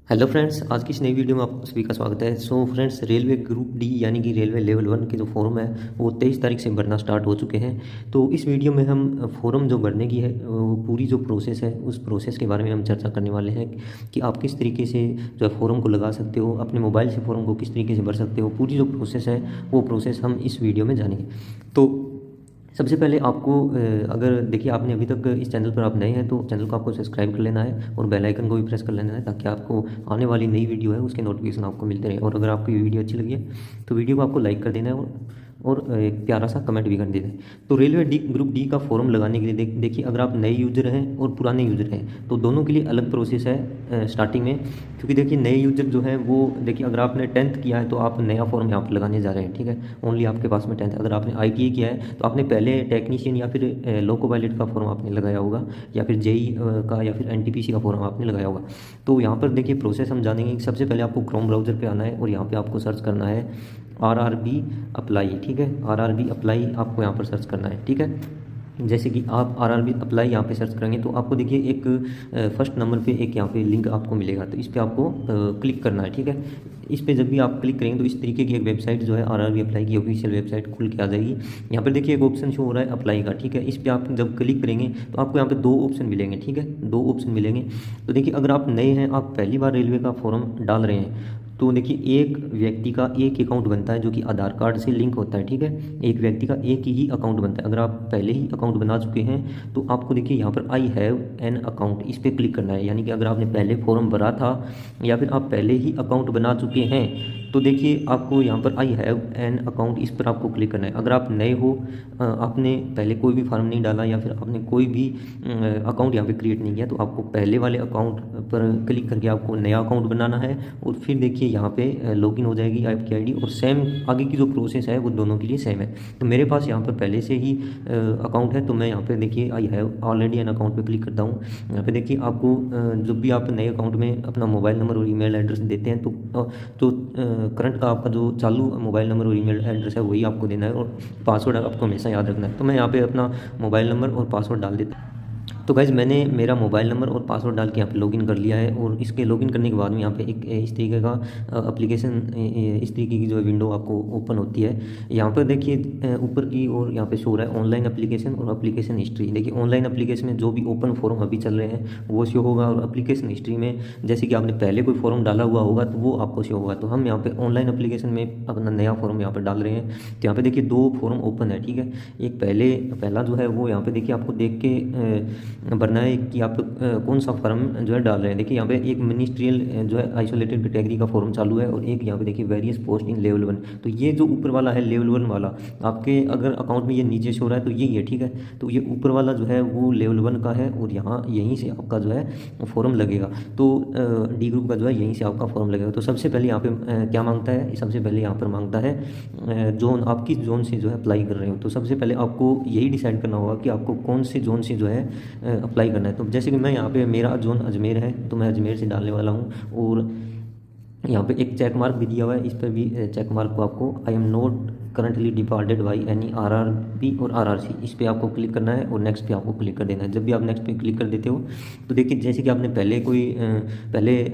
Hello friends, आज की इस नई वीडियो में आप सभी का स्वागत है। फ्रेंड्स, रेलवे ग्रुप डी यानी कि रेलवे लेवल 1 के जो फॉर्म है वो 23 तारीख से भरना स्टार्ट हो चुके हैं। तो इस वीडियो में हम फॉर्म जो भरने की है वो पूरी जो प्रोसेस है उस प्रोसेस के बारे में हम चर्चा करने वाले हैं कि आप किस तरीके से जो है फॉर्म को लगा सकते हो, अपने मोबाइल से फॉर्म को किस तरीके से भर सकते हो। पूरी जो प्रोसेस है वो प्रोसेस हम इस वीडियो में जानेंगे। तो सबसे पहले आपको अगर देखिए आपने अभी तक इस चैनल पर आप नए हैं तो चैनल को आपको सब्सक्राइब कर लेना है और बेल आइकन को भी प्रेस कर लेना है ताकि आपको आने वाली नई वीडियो है उसके नोटिफिकेशन आपको मिलते रहे। और अगर आपको ये वीडियो अच्छी लगी है तो वीडियो को आपको लाइक कर देना है और एक प्यारा सा कमेंट भी कर देना है। तो रेलवे ग्रुप डी का फॉर्म लगाने के लिए देखिए अगर आप नए यूज़र हैं और पुराने यूज़र हैं तो दोनों के लिए अलग प्रोसेस है स्टार्टिंग में। क्योंकि देखिए नए यूज़र जो है वो देखिए अगर आपने 10th किया है तो आप नया फॉर्म यहाँ पर लगाने जा रहे हैं, ठीक है। ओनली आपके पास में 10th। अगर आपने ITI किया है तो आपने पहले टेक्नीशियन या फिर लोको पायलट का फॉर्म आपने लगाया होगा या फिर JEE का या फिर NTPC का फॉर्म आपने लगाया होगा। तो यहाँ पर देखिए प्रोसेस हम जानेंगे कि सबसे पहले आपको क्रोम ब्राउज़र पे आना है और यहाँ पे आपको सर्च करना है RRB अप्लाई, ठीक है। RRB अप्लाई आपको यहाँ पर सर्च करना है, ठीक है। जैसे कि आप RRB अप्लाई यहाँ पे सर्च करेंगे तो आपको देखिए एक फर्स्ट नंबर पे एक यहाँ पे लिंक आपको मिलेगा, तो इस पर आपको क्लिक करना है, ठीक है। इस पे जब भी आप क्लिक करेंगे तो इस तरीके की एक वेबसाइट जो है RRB अप्लाई की ऑफिशियल वेबसाइट खुल के आ जाएगी। यहाँ पर देखिए एक ऑप्शन शो हो रहा है अप्लाई का, ठीक है। इस पर आप जब क्लिक करेंगे तो आपको यहाँ पे दो ऑप्शन मिलेंगे, ठीक है। दो ऑप्शन मिलेंगे। तो देखिए अगर आप नए हैं, आप पहली बार रेलवे का फॉर्म डाल रहे हैं तो देखिए एक व्यक्ति का एक अकाउंट बनता है जो कि आधार कार्ड से लिंक होता है, ठीक है। एक व्यक्ति का एक ही अकाउंट बनता है। अगर आप पहले ही अकाउंट बना चुके हैं तो आपको देखिए यहाँ पर आई हैव एन अकाउंट इस पर क्लिक करना है। यानी कि अगर आपने पहले फॉर्म भरा था या फिर आप पहले ही अकाउंट बना चुके हैं तो देखिए आपको यहाँ पर आई हैव एन अकाउंट इस पर आपको क्लिक करना है। अगर आप नए हो, आपने पहले कोई भी फॉर्म नहीं डाला या फिर आपने कोई भी अकाउंट यहाँ पे क्रिएट नहीं किया तो आपको पहले वाले अकाउंट पर क्लिक करके आपको नया अकाउंट बनाना है और फिर देखिए यहाँ पे लॉगिन हो जाएगी आपकी आईडी और सेम आगे की जो प्रोसेस है वो दोनों के लिए सेम है। तो मेरे पास यहाँ पर पहले से ही अकाउंट है तो मैं यहाँ पे देखिए I have already an account पे क्लिक करता हूँ। यहाँ पे देखिए आपको जब भी आप नए अकाउंट में अपना मोबाइल नंबर और ईमेल एड्रेस देते हैं तो करंट का आपका जो चालू मोबाइल नंबर और ईमेल एड्रेस है वही आपको देना है और पासवर्ड आपको हमेशा याद रखना है। तो मैं यहाँ पे अपना मोबाइल नंबर और पासवर्ड डाल देता हूँ। तो गाइज़ मैंने मेरा मोबाइल नंबर और पासवर्ड डाल के यहाँ पे लॉगिन कर लिया है और इसके लॉगिन करने के बाद में यहाँ पे एक इस तरीके का एप्लीकेशन इस तरीके की जो विंडो आपको ओपन होती है। यहाँ पर देखिए ऊपर की और यहाँ पे शो रहा है ऑनलाइन एप्लीकेशन और एप्लीकेशन हिस्ट्री। देखिए ऑनलाइन एप्लीकेशन में जो भी ओपन फॉर्म अभी चल रहे हैं वो शो होगा और एप्लीकेशन हिस्ट्री में जैसे कि आपने पहले कोई फॉर्म डाला हुआ होगा तो वो आपको शो होगा। तो हम यहाँ पे ऑनलाइन एप्लीकेशन में अपना नया फॉर्म यहाँ पर डाल रहे हैं। तो यहाँ पे देखिए दो फॉर्म ओपन है, ठीक है। एक पहला जो है वो यहाँ पे देखिए आपको देख के भरना है कि आप कौन सा फॉर्म जो है डाल रहे हैं। देखिए यहाँ पे एक मिनिस्ट्रियल जो है आइसोलेटेड कैटेगरी का फॉर्म चालू है और एक यहाँ पे देखिए वेरियस पोस्ट इन लेवल 1। तो ये जो ऊपर वाला है लेवल 1 वाला आपके अगर अकाउंट में ये नीचे शो रहा है तो यही है, ठीक है। तो ये ऊपर वाला जो है वो लेवल 1 का है और यहाँ यहीं से आपका जो है फॉर्म लगेगा। तो डी ग्रुप का जो है यहीं से आपका फॉर्म लगेगा। तो सबसे पहले यहाँ पे क्या मांगता है, सबसे पहले यहाँ पर मांगता है जोन, आप किस जोन से जो है अप्लाई कर रहे हो। तो सबसे पहले आपको यही डिसाइड करना होगा कि आपको कौन से जोन से जो है अप्लाई करना है। तो जैसे कि मैं यहाँ पे मेरा जोन अजमेर है तो मैं अजमेर से डालने वाला हूँ और यहाँ पे एक चेक मार्क भी दिया हुआ है। इस पर भी चेक मार्क को आपको I am not currently departed by any RRB और RRC इस पर आपको क्लिक करना है और नेक्स्ट पे आपको क्लिक कर देना है। जब भी आप नेक्स्ट पे क्लिक कर देते हो तो देखिए जैसे कि आपने पहले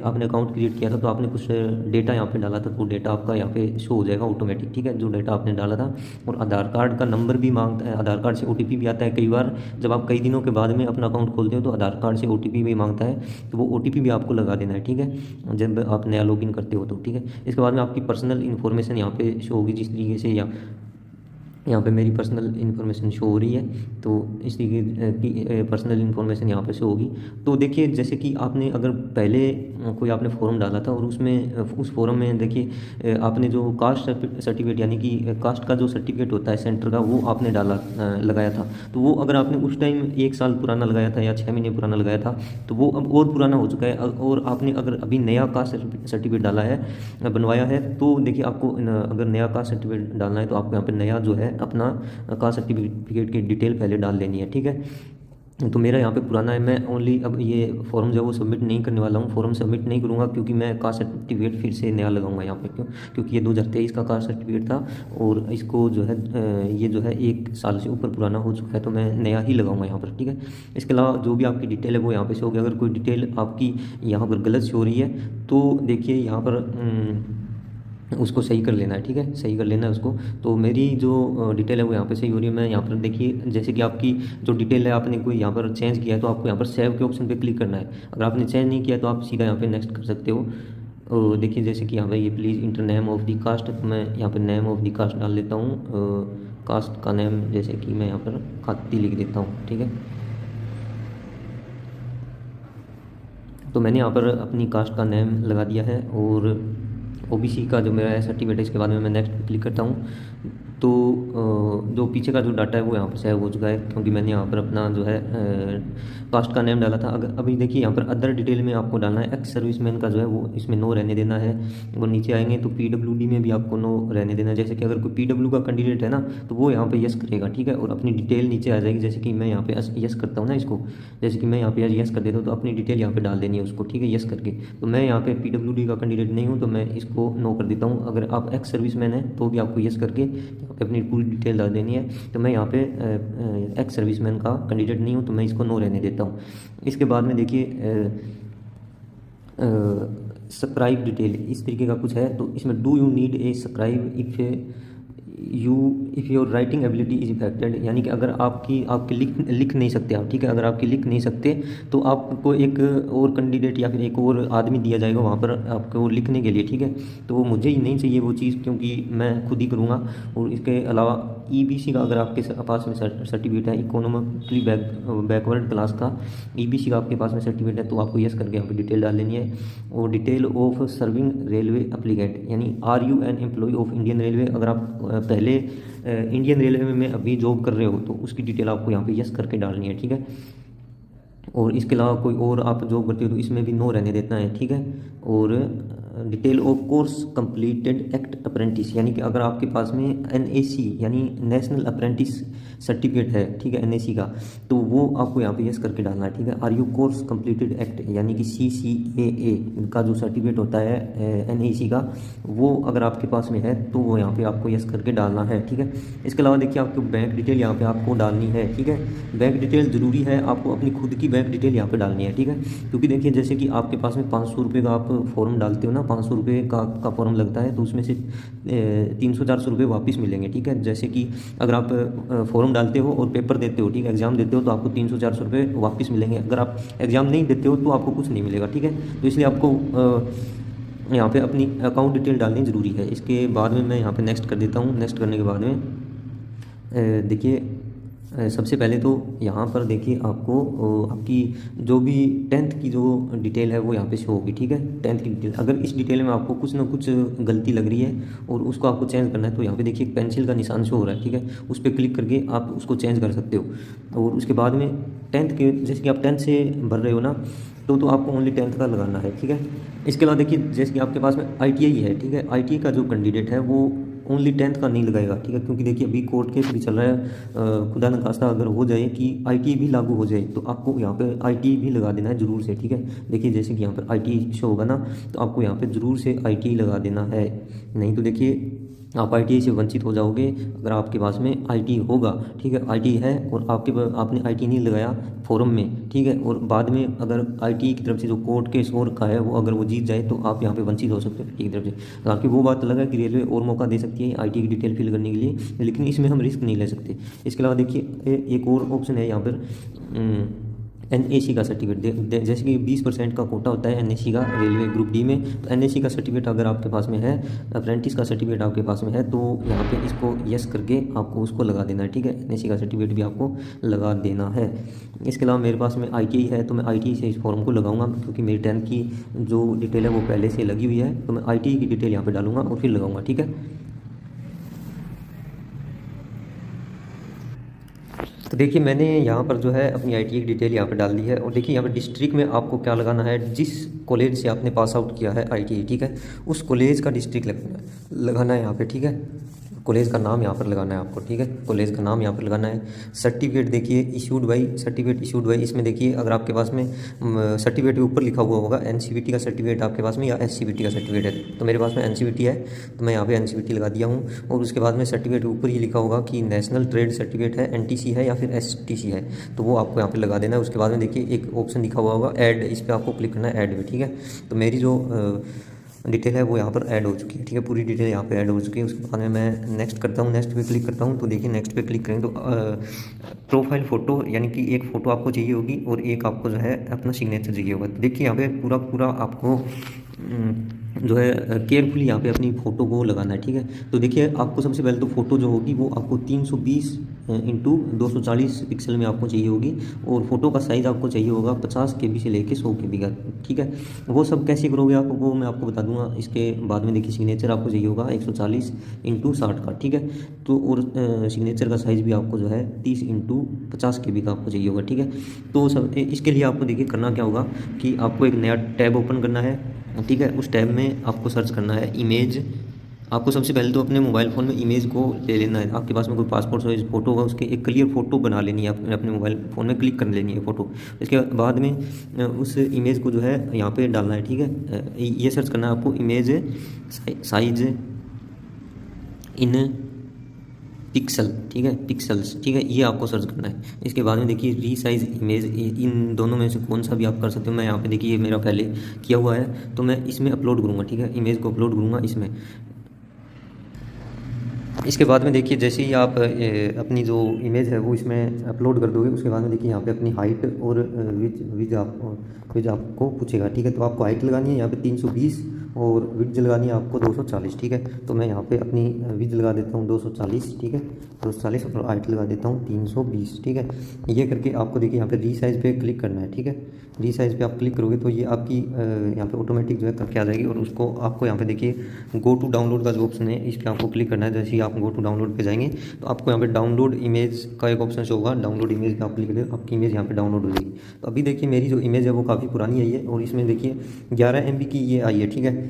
आपने अकाउंट क्रिएट किया था तो आपने कुछ डेटा यहाँ पे डाला था तो डेटा आपका यहाँ पे शो हो जाएगा ऑटोमेटिक, ठीक है, जो डेटा आपने डाला था। और आधार कार्ड का नंबर भी मांगता है, आधार कार्ड से OTP भी आता है। कई बार जब आप कई दिनों के बाद में अपना अकाउंट खोलते हो तो आधार कार्ड से OTP भी मांगता है तो वो OTP भी आपको लगा देना है, ठीक है, जब आप नया लॉगिन करते हो तो, ठीक है। इसके बाद में आपकी पर्सनल इन्फॉर्मेशन यहाँ पे शो होगी जिस तरीके से यहाँ पे मेरी पर्सनल इन्फॉर्मेशन शो हो रही है। तो इस तरीके की पर्सनल इन्फॉर्मेशन यहाँ पे शो होगी। तो देखिए जैसे कि आपने अगर पहले कोई आपने फॉर्म डाला था और उसमें उस फॉर्म में देखिए आपने जो कास्ट सर्टिफिकेट यानी कि कास्ट का जो सर्टिफिकेट होता है सेंटर का वो आपने लगाया था। तो वो अगर आपने उस टाइम 1 साल पुराना लगाया था या 6 महीने पुराना लगाया था तो वो अब और पुराना हो चुका है। और आपने अगर अभी नया कास्ट सर्टिफिकेट डाला है, बनवाया है, तो देखिए आपको अगर नया कास्ट सर्टिफिकेट डालना है तो आपको यहाँ पर नया जो है अपना कास्ट सर्टिफिकेट की डिटेल पहले डाल लेनी है, ठीक है। तो मेरा यहाँ पे पुराना है। मैं ओनली अब ये फॉर्म जो है वो सबमिट नहीं करने वाला हूँ, फॉर्म सबमिट नहीं करूँगा क्योंकि मैं कास्ट सर्टिफिकेट फिर से नया लगाऊंगा यहाँ पे। क्योंकि ये 2023 का कास्ट सर्टिफिकेट था और इसको जो है ये जो है 1 साल से ऊपर पुराना हो चुका है, तो मैं नया ही लगाऊंगा यहाँ पर, ठीक है। इसके अलावा जो भी आपकी डिटेल है वो यहाँ पे शो होगी। अगर कोई डिटेल आपकी यहाँ पर गलत शो हो रही है तो देखिए यहाँ पर उसको सही कर लेना है, ठीक है, सही कर लेना है उसको। तो मेरी जो डिटेल है वो यहाँ पे सही हो रही है। मैं यहाँ पर देखिए जैसे कि आपकी जो डिटेल है आपने कोई यहाँ पर चेंज किया है तो आपको यहाँ पर सेव के ऑप्शन पे क्लिक करना है। अगर आपने चेंज नहीं किया तो आप सीधा यहाँ पे नेक्स्ट कर सकते हो। और देखिए जैसे कि यहाँ पे ये please enter name of the caste, तो मैं यहाँ पर नेम ऑफ द कास्ट डाल देता हूँ। कास्ट का नेम जैसे कि मैं यहाँ पर खाती लिख देता हूँ, ठीक है। तो मैंने यहाँ पर अपनी कास्ट का नेम लगा दिया है और ओबीसी का जो मेरा सर्टिफिकेट है इसके बाद में मैं नेक्स्ट पे क्लिक करता हूँ। तो जो पीछे का जो डाटा है वो यहाँ पर सेव हो चुका है क्योंकि मैंने यहाँ पर अपना जो है कास्ट का नेम डाला था। अगर अभी देखिए यहाँ पर अदर डिटेल में आपको डालना है, एक्स सर्विसमैन का जो है वो इसमें नो रहने देना है। वो नीचे आएंगे तो पीडब्ल्यूडी में भी आपको नो रहने देना है। जैसे कि अगर कोई पीडब्ल्यू का कैंडिडेट है ना तो वो यहाँ पे यस करेगा, ठीक है, और अपनी डिटेल नीचे आ जाएगी। जैसे कि मैं यहाँ पे यस करता हूँ ना इसको, जैसे कि मैं यहाँ पे यस कर देता हूँ तो अपनी डिटेल यहाँ पे डाल देनी है उसको, ठीक है, यस करके। तो मैं यहाँ पे पीडब्ल्यूडी का कैंडिडेट नहीं हूँ तो मैं इसको नो कर देता हूँ। अगर आप एक्स सर्विसमैन है तो भी आपको यस करके यहाँ पे अपनी पूरी डिटेल डाल देनी है। तो मैं यहाँ पे एक्स सर्विसमैन का कैंडिडेट नहीं हूँ तो मैं इसको नो रहने देता हूँ। इसके बाद में देखिए सब्सक्राइब डिटेल इस तरीके का कुछ है। तो इसमें do you need a subscribe if your writing ability is affected, यानी कि अगर आपकी लिख नहीं सकते आप, ठीक है, अगर आपकी लिख नहीं सकते तो आपको एक और कैंडिडेट या फिर एक और आदमी दिया जाएगा वहाँ पर आपको लिखने के लिए, ठीक है। तो वो मुझे ही नहीं चाहिए वो चीज़ क्योंकि मैं खुद ही करूँगा। और इसके अलावा ईबीसी का अगर आपके पास में सर्टिफिकेट है, इकोनॉमिकली बैकवर्ड क्लास का ईबीसी का आपके पास में सर्टिफिकेट है तो आपको यस करके यहाँ पर डिटेल डाल लेनी है। और detail of serving railway applicant, यानी are you an employee of Indian railway, अगर आप पहले इंडियन रेलवे में अभी जॉब कर रहे हो तो उसकी डिटेल आपको यहाँ पे यस करके डालनी है, ठीक है। और इसके अलावा कोई और आप जॉब करते हो तो इसमें भी नो रहने देना है, ठीक है। और detail of course completed act apprentice, यानी कि अगर आपके पास में एनएसी यानी नेशनल अप्रेंटिस सर्टिफिकेट है, ठीक है, एनएसी का, तो वो आपको यहाँ पे यस करके डालना है, ठीक है। Are you course completed act यानी कि सीसीएए का जो सर्टिफिकेट होता है एनएसी का, वो अगर आपके पास में है तो वो यहाँ पे आपको यस करके डालना है, ठीक है। इसके अलावा देखिए आपको बैंक डिटेल यहाँ पे आपको डालनी है, ठीक है। बैंक डिटेल ज़रूरी है, आपको अपनी खुद की बैंक डिटेल यहाँ पे डालनी है, ठीक है। क्योंकि देखिए जैसे कि आपके पास में 500 रुपये का आप फॉर्म डालते हो ना, 500 रुपये का फॉर्म लगता है तो उसमें से 300-400 रुपये वापस मिलेंगे, ठीक है। जैसे कि अगर आप फॉर्म डालते हो और पेपर देते हो, ठीक है, एग्जाम देते हो तो आपको 300-400 रुपये वापस मिलेंगे। अगर आप एग्जाम नहीं देते हो तो आपको कुछ नहीं मिलेगा, ठीक है। तो इसलिए आपको यहाँ पे अपनी अकाउंट डिटेल डालनी ज़रूरी है। इसके बाद में मैं यहाँ पे नेक्स्ट कर देता हूँ। नेक्स्ट करने के बाद में देखिए सबसे पहले तो यहाँ पर देखिए आपको आपकी जो भी 10th की जो डिटेल है वो यहाँ पे शो होगी, ठीक है। 10th की डिटेल, अगर इस डिटेल में आपको कुछ ना कुछ गलती लग रही है और उसको आपको चेंज करना है तो यहाँ पे देखिए एक पेंसिल का निशान शो हो रहा है, ठीक है, उस पर क्लिक करके आप उसको चेंज कर सकते हो। और उसके बाद में 10th के, जैसे कि आप 10th से भर रहे हो ना तो आपको ओनली 10th का लगाना है, ठीक है। इसके अलावा देखिए जैसे कि आपके पास में ITI है, ठीक है, ITI का जो कैंडिडेट है वो ओनली 10th का नहीं लगाएगा, ठीक है, क्योंकि देखिए अभी कोर्ट केस भी चल रहा है। खुदा न खास्ता अगर हो जाए कि ITI भी लागू हो जाए तो आपको यहाँ पे ITI भी लगा देना है ज़रूर से, ठीक है। देखिए जैसे कि यहाँ पर ITI शो होगा ना तो आपको यहाँ पे ज़रूर से ITI लगा देना है, नहीं तो देखिए आप ITI से वंचित हो जाओगे। अगर आपके पास में ITI होगा, ठीक है, ITI है और आपने ITI नहीं लगाया फॉर्म में, ठीक है, और बाद में अगर ITI की तरफ से जो कोर्ट केस और का है वो अगर वो जीत जाए तो आप यहाँ पे वंचित हो सकते हो ITI की तरफ से। बाकी वो बात अलग है कि रेलवे और मौका दे सकती है ITI की डिटेल फिल करने के लिए, लेकिन इसमें हम रिस्क नहीं ले सकते। इसके अलावा देखिए एक और ऑप्शन है यहाँ पर NAC का सर्टिफिकेट, जैसे कि 20% का कोटा होता है NAC का रेलवे ग्रुप डी में, तो NAC का सर्टिफिकेट अगर आपके पास में है, अप्रेंटिस का सर्टिफिकेट आपके पास में है तो यहाँ पे इसको यस करके आपको उसको लगा देना है, ठीक है। NAC का सर्टिफिकेट भी आपको लगा देना है। इसके अलावा मेरे पास में ITI है तो मैं ITI से इस फॉर्म को लगाऊंगा क्योंकि मेरी 10th की जो डिटेल है वो पहले से लगी हुई है, तो मैं ITI की डिटेल यहाँ पर डालूंगा और फिर लगाऊंगा, ठीक है। तो देखिए मैंने यहाँ पर जो है अपनी ITI की डिटेल यहाँ पर डाल दी है। और देखिए यहाँ पर डिस्ट्रिक्ट में आपको क्या लगाना है, जिस कॉलेज से आपने पास आउट किया है ITI, ठीक है, उस कॉलेज का डिस्ट्रिक्ट लगाना है यहाँ पे, ठीक है। कॉलेज का नाम यहाँ पर लगाना है आपको, ठीक है। कॉलेज का नाम यहाँ पर लगाना है। सर्टिफिकेट देखिए issued by, certificate issued by, इसमें देखिए अगर आपके पास में सर्टिफिकेट के ऊपर लिखा हुआ होगा एनसीवीटी का सर्टिफिकेट आपके पास में या एससीवीटी का सर्टिफिकेट है, तो मेरे पास में एनसीवीटी है तो मैं यहाँ पे एनसीवीटी लगा दिया हूँ। और उसके बाद में सर्टिफिकेट के ऊपर ही लिखा होगा कि नेशनल ट्रेड सर्टिफिकेट है, एनटीसी है या फिर एसटीसी है, तो वो आपको यहाँ पे लगा देना है। उसके बाद में देखिए एक ऑप्शन लिखा हुआ होगा ऐड, इस पर आपको क्लिक करना है ऐड में, ठीक है। तो मेरी जो डिटेल है वो यहाँ पर ऐड हो चुकी है, ठीक है, पूरी डिटेल यहाँ पे ऐड हो चुकी है। उसके बाद में मैं नेक्स्ट करता हूँ, नेक्स्ट पे क्लिक करता हूँ। तो देखिए नेक्स्ट पे क्लिक करें तो प्रोफाइल फ़ोटो यानी कि एक फ़ोटो आपको चाहिए होगी और एक आपको जो है अपना सिग्नेचर चाहिए होगा। तो देखिए यहाँ पे पूरा पूरा आपको जो है केयरफुली यहाँ पे अपनी फ़ोटो को लगाना है, ठीक है। तो देखिए आपको सबसे पहले तो फ़ोटो जो होगी वो आपको 320 इंटू 240 पिक्सल में आपको चाहिए होगी। और फ़ोटो का साइज़ आपको चाहिए होगा 50 KB से लेके 100 KB का, ठीक है। वो सब कैसे करोगे आप, वो मैं आपको बता दूंगा इसके बाद में। देखिए सिग्नेचर आपको चाहिए होगा 140 इंटू 60 का, ठीक है। तो और सिग्नेचर का साइज़ भी आपको जो है 30 इंटू 50 KB का आपको चाहिए होगा, ठीक है। तो सब इसके लिए आपको देखिए करना क्या होगा कि आपको एक नया टैब ओपन करना है, ठीक है। उस टैब में आपको सर्च करना है इमेज। आपको सबसे पहले तो अपने मोबाइल फ़ोन में इमेज को ले लेना है। आपके पास में कोई पासपोर्ट साइज फ़ोटो होगा उसके एक क्लियर फ़ोटो बना लेनी है, अपने मोबाइल फ़ोन में क्लिक कर लेनी है फ़ोटो। इसके बाद में उस इमेज को जो है यहाँ पे डालना है, ठीक है। ये सर्च करना है आपको इमेज साइज इन पिक्सल, ठीक है, पिक्सल्स, ठीक है, ये आपको सर्च करना है। इसके बाद में देखिए रीसाइज इमेज, इन दोनों में से कौन सा भी आप कर सकते हो। मैं यहाँ पे देखिए ये मेरा पहले किया हुआ है तो मैं इसमें अपलोड करूँगा, ठीक है, इमेज को अपलोड करूँगा इसमें। इसके बाद में देखिए जैसे ही आप अपनी जो इमेज है वो इसमें अपलोड कर दोगे, उसके बाद में देखिए यहाँ पे अपनी हाइट और विज आपको पूछेगा, ठीक है। तो आपको हाइट लगानी है यहाँ पे 320 और विड्थ लगानी है आपको 240, ठीक है। तो मैं यहाँ पे अपनी विड्थ लगा देता हूँ 240, ठीक है, 240 और हाइट लगा देता हूँ 320, ठीक है। ये करके आपको देखिए यहाँ पे रीसाइज पे क्लिक करना है, ठीक है। रीसाइज पे आप क्लिक करोगे तो ये आपकी यहाँ पे ऑटोमेटिक जो है करके आ जाएगी। और उसको आपको यहाँ पे देखिए गो टू डाउनलोड का जो ऑप्शन है इस पर आपको क्लिक करना है। जैसे ही आप गो टू डाउनलोड पे जाएंगे तो आपको यहाँ पे डाउनलोड इमेज का एक ऑप्शन होगा, डाउनलोड इमेज पे आप क्लिक करें, आपकी इमेज यहाँ पे डाउनलोड हो जाएगी। तो अभी देखिए मेरी जो इमेज है वो काफ़ी पुरानी आई है और इसमें देखिए 11 MB की ये आई है, ठीक है।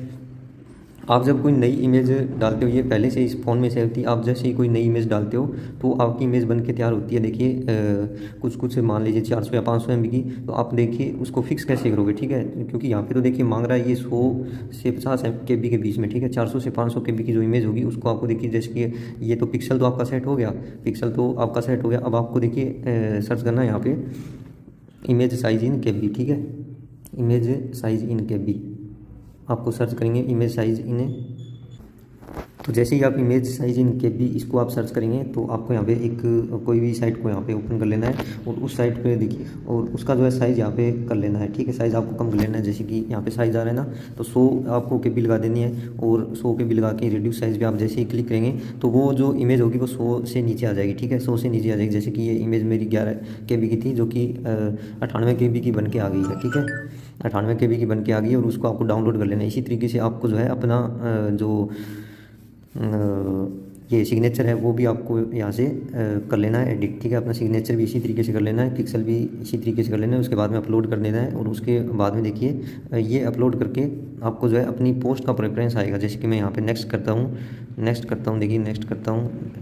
आप जब कोई नई इमेज डालते हो, ये पहले से इस फ़ोन में सेव थी, आप जैसे ही कोई नई इमेज डालते हो तो आपकी इमेज बन के तैयार होती है। देखिए कुछ मान लीजिए 400 या 500 MB की, तो आप देखिए उसको फिक्स कैसे करोगे, ठीक है। क्योंकि यहाँ पे तो देखिए मांग रहा है ये 100 से 50 KB के बीच में, ठीक है। 400 से 500 KB की जो इमेज होगी उसको आपको देखिए, जैसे कि ये तो पिक्सल तो आपका सेट हो गया, पिक्सल तो आपका सेट हो गया। अब आपको देखिए सर्च करना है यहाँ पे इमेज साइज इन KB, ठीक है, इमेज साइज इन KB आपको सर्च करेंगे इमेज साइज इन। तो जैसे ही आप इमेज साइज इन KB इसको आप सर्च करेंगे तो आपको यहाँ पे एक कोई भी साइट को यहाँ पे ओपन कर लेना है और उस साइट पे देखिए और उसका जो है साइज़ यहाँ पे कर लेना है, ठीक है। साइज़ आपको कम कर लेना है, जैसे कि यहाँ पे साइज़ आ रहा है ना, तो 100 आपको KB लगा देनी है। और 100 KB लगा के रिड्यूस साइज़ पे आप जैसे ही क्लिक करेंगे तो वो जो इमेज होगी वो 100 से नीचे आ जाएगी, ठीक है, 100 से नीचे आ जाएगी। जैसे कि ये इमेज मेरी 11 KB की थी जो कि 98 KB की बन के आ गई है, ठीक है, 98 KB की बन के आ गई है। और उसको आपको डाउनलोड कर लेना है। इसी तरीके से आपको जो है अपना जो ये सिग्नेचर है वो भी आपको यहाँ से कर लेना है एडिट, ठीक है। अपना सिग्नेचर भी इसी तरीके से कर लेना है, पिक्सल भी इसी तरीके से कर लेना है। उसके बाद में अपलोड कर देना है और उसके बाद में देखिए ये अपलोड करके आपको जो है अपनी पोस्ट का प्रेफरेंस आएगा। जैसे कि मैं यहाँ पे नेक्स्ट करता हूँ, देखिए नेक्स्ट करता हूँ,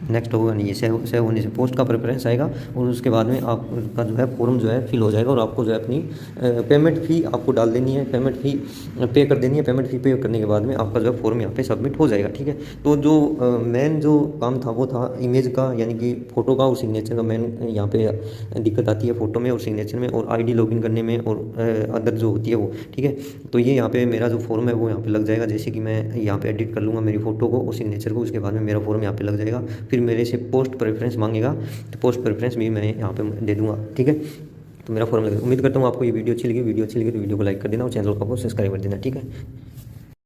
नेक्स्ट होगा नहीं, ये सेव होने से पोस्ट का प्रेफरेंस आएगा। और उसके बाद में आपका जो है फॉर्म जो है फिल हो जाएगा और आपको जो है अपनी पेमेंट फ़ी आपको डाल देनी है, पेमेंट फ़ी पे कर देनी है। पेमेंट फ़ी पे करने के बाद में आपका जो है फॉर्म यहाँ पे सबमिट हो जाएगा, ठीक है। तो जो मेन जो काम था वो था इमेज का, यानी कि फ़ोटो का और सिग्नेचर का। मेन यहाँ पे दिक्कत आती है फ़ोटो में और सिग्नेचर में और ID लॉगिन करने में और अदर जो होती है वो, ठीक है। तो ये यहाँ पे मेरा जो फॉर्म है वो यहाँ पे लग जाएगा। जैसे कि मैं यहाँ पे एडिट कर लूँगा मेरी फ़ोटो को और सिग्नेचर को, उसके बाद में मेरा फॉर्म यहाँ पे लग जाएगा। फिर मेरे से पोस्ट प्रेफरेंस मांगेगा तो पोस्ट प्रेफरेंस भी मैं यहाँ पे दे दूँगा, ठीक है। तो मेरा फॉर्म लगेगा। उम्मीद करता हूँ आपको ये वीडियो अच्छी लगी तो वीडियो को लाइक कर देना और चैनल को सब्सक्राइब कर देना, ठीक है।